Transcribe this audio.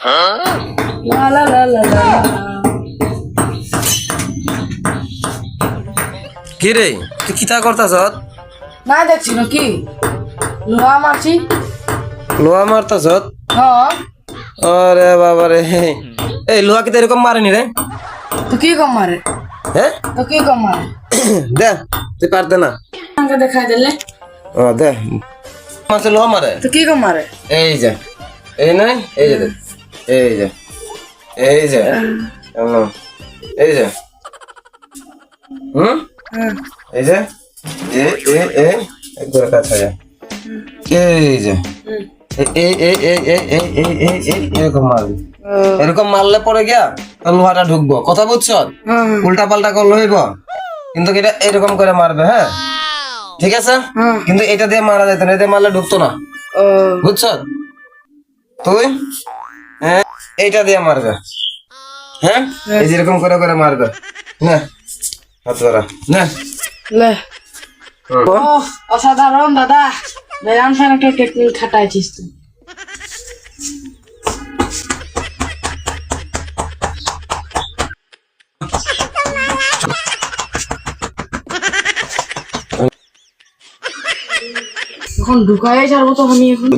লা লা লা লা লা। কি রে তুই কিতা করতাছ? না দেখছি না কি লোহা মারছি। লোহা মারতাছ? হ্যাঁ আরে বাবা রে, এই লোহা কিতা এরকম মারেনি রে? তো কি কম মারে, হ্যাঁ তো কি কম মারে দে, তুই পারতে না। আমাকে দেখাই দিলে ও দে, মারছে লোহা মারে। তো কি কম মারে। এই যে, এই নাই, এই যে দেখ, এই যে, এই যে, এই যে, এই যে, একবারে কাছে যা, এই যে, এরকম মারবি, এরকম মারলে পরে গিয়া তোর লোহাটা ঢুকবো, কথা বুঝছো? উল্টা পাল্টা করলে হইব, কিন্তু এটা এরকম করে মারবে, হ্যাঁ ঠিক আছে? কিন্তু এটা দিয়ে মারা যেত না, এটা দিয়ে মারলে ঢুকতো না, বুঝছো? তুই হ্যাঁ এইটা দিয়ে মারবে, হ্যাঁ এই যেরকম করে করে মারবে না, হাত ধরা না। লে অসাধারণ দাদা, ব্যায়াম ফ্যান একটা টেকনিক খাটাইছিস তুই। এখন ঢুকাই ছাড়বো তো আমি এখন।